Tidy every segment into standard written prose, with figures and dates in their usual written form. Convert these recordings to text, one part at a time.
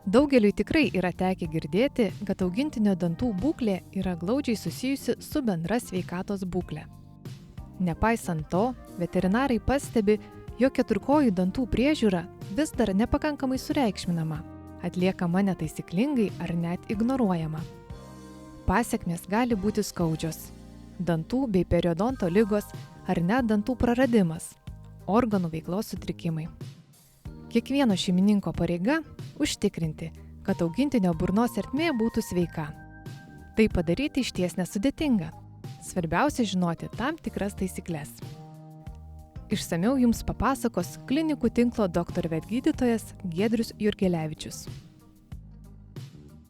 Daugeliui tikrai yra tekę girdėti, kad augintinio dantų būklė yra glaudžiai susijusi su bendra sveikatos būklė. Nepaisant to, veterinarai pastebi, jog keturkojų dantų priežiūra vis dar nepakankamai sureikšminama, atliekama netaisyklingai ar net ignoruojama. Pasekmės gali būti skaudžios – dantų bei periodonto ligos ar net dantų praradimas, organų veiklos sutrikimai. Kiekvieno šeimininko pareiga – užtikrinti, kad augintinio burnos ertmė būtų sveika. Tai padaryti išties nesudėtinga. Svarbiausia žinoti tam tikras taisykles. Išsamiau jums papasakos klinikų tinklo Dr. Vet gydytojas Giedrius Jurgelevičius.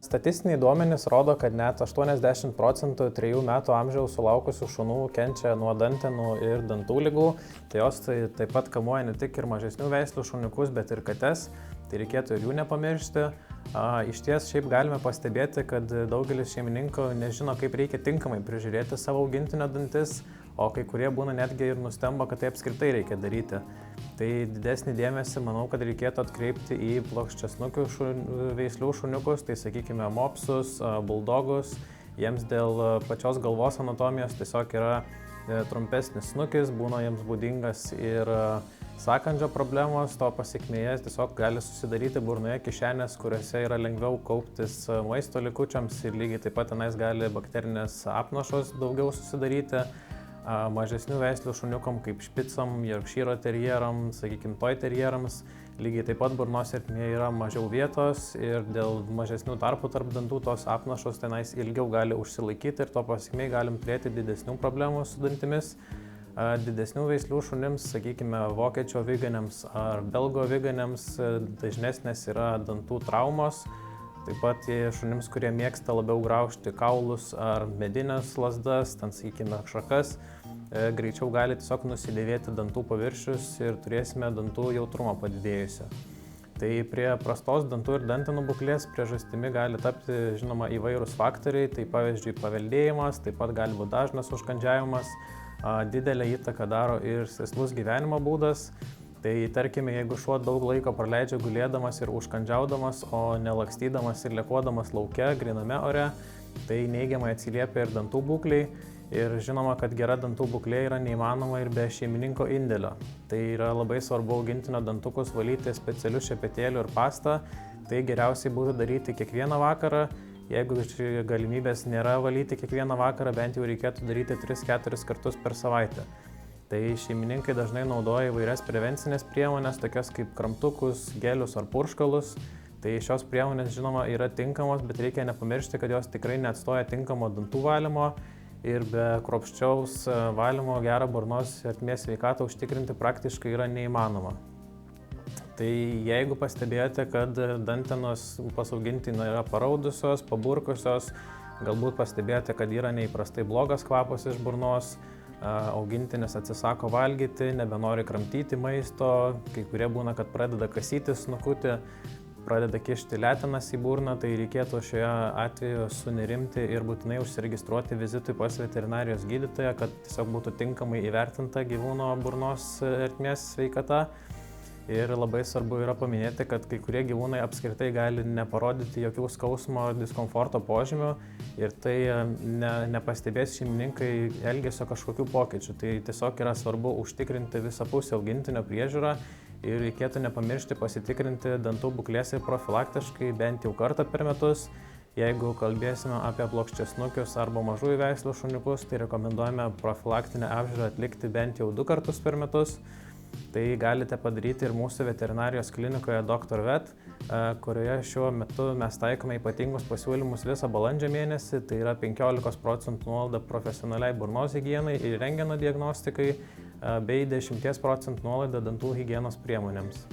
Statistiniai duomenys rodo, kad net 80% 3 metų amžiaus sulaukusių šunų kenčia nuo dantenų ir dantų ligų. Tai jos taip pat kamuoja ne tik ir mažesnių veislių šuniukus, bet ir kates. Tai reikėtų ir jų nepamiršti. Išties šiaip galime pastebėti, kad daugelis šeimininkų nežino, kaip reikia tinkamai prižiūrėti savo augintinio dantis, o kai kurie būna netgi ir nustemba, kad tai apskritai reikia daryti. Tai didesnį dėmesį, manau, kad reikėtų atkreipti į plokščiasnukių veislių šuniukus, tai sakykime mopsus, buldogus. Jiems dėl pačios galvos anatomijos tiesiog yra trumpesnis snukis, būna jiems būdingas ir sąkandžio problemos, to pasekmėje tiesiog gali susidaryti burnoje kišenės, kuriuose yra lengviau kauptis maisto likučiams ir lygiai taip pat tenais gali bakterinės apnašos daugiau susidaryti. Mažesnių veislių šuniukam kaip špicam, jorkšyro terjeram, sakykime, toy terjerams, lygiai taip pat burnos ertmėje yra mažiau vietos ir dėl mažesnių tarpų tarp dantų tos apnašos tenais ilgiau gali užsilaikyti ir to pasekmėje galim turėti didesnių problemų su dantimis. Didesnių veislių šunims, sakykime, vokiečio aviganiams ar belgo aviganiams dažnesnės yra dantų traumos. Taip pat šunims, kurie mėgsta labiau graužti kaulus ar medinės lazdas, ten, sakykime, šakas, greičiau gali tiesiog nusidėvėti dantų paviršius ir turėsime dantų jautrumą padidėjusią. Tai prie prastos dantų ir dantenų būklės priežastimi gali tapti, žinoma, įvairūs faktoriai, tai pavyzdžiui paveldėjimas, taip pat gali būti dažnas užkandžiavimas, didelę įtaką daro ir sėslus gyvenimo būdas. Tai tarkime, jeigu šuo daug laiko praleidžia gulėdamas ir užkandžiaudamas, o nelakstydamas ir lekuodamas lauke, gryname ore, tai neigiamai atsiliepia ir dantų būkliai. Ir žinoma, kad gera dantų būklė yra neįmanoma ir be šeimininko indėlio. Tai yra labai svarbu augintinio dantukus valyti specialiu šepetėliu ir pasta. Tai geriausiai būtų daryti kiekvieną vakarą. Jeigu galimybės nėra valyti kiekvieną vakarą, bent jau reikėtų daryti 3-4 kartus per savaitę. Tai šeimininkai dažnai naudoja įvairias prevencinės priemonės, tokias kaip kramtukus, gelius ar purškalus. Tai šios priemonės, žinoma, yra tinkamos, bet reikia nepamiršti, kad jos tikrai neatstoja tinkamo dantų valymo ir be kruopščiaus valymo gerą burnos ertmės sveikatą užtikrinti praktiškai yra neįmanoma. Tai jeigu pastebėjote, kad dantenos pas augintinį yra paraudusios, paburkusios, galbūt pastebėjote, kad yra neįprastai blogas kvapas iš burnos, augintinis atsisako valgyti, nebenori kramtyti maisto, kai kurie būna, kad pradeda kasytis snukutį, pradeda kišti letenas į burną, tai reikėtų šioje atveju sunerimti ir būtinai užsiregistruoti vizitui pas veterinarijos gydytoją, kad tiesiog būtų tinkamai įvertinta gyvūno burnos ertmės sveikata. Ir labai svarbu yra paminėti, kad kai kurie gyvūnai apskritai gali neparodyti jokių skausmo ar diskomforto požymių ir tai nepastebės šeimininkai elgesio kažkokių pokyčių. Tai tiesiog yra svarbu užtikrinti visapusę augintinio priežiūrą ir reikėtų nepamiršti pasitikrinti dantų būklės ir profilaktiškai bent jau kartą per metus. Jeigu kalbėsime apie plokščiasnukius arba mažųjų veislių šuniukus, tai rekomenduojame profilaktinę apžiūrą atlikti bent jau 2 kartus per metus. Tai galite padaryti ir mūsų veterinarijos klinikoje Dr. Vet, kurioje šiuo metu mes taikome ypatingus pasiūlymus visą balandžio mėnesį, tai yra 15% nuolaida profesionaliai burnos higienai ir rentgeno diagnostikai bei 10% nuolaida dantų higienos priemonėms.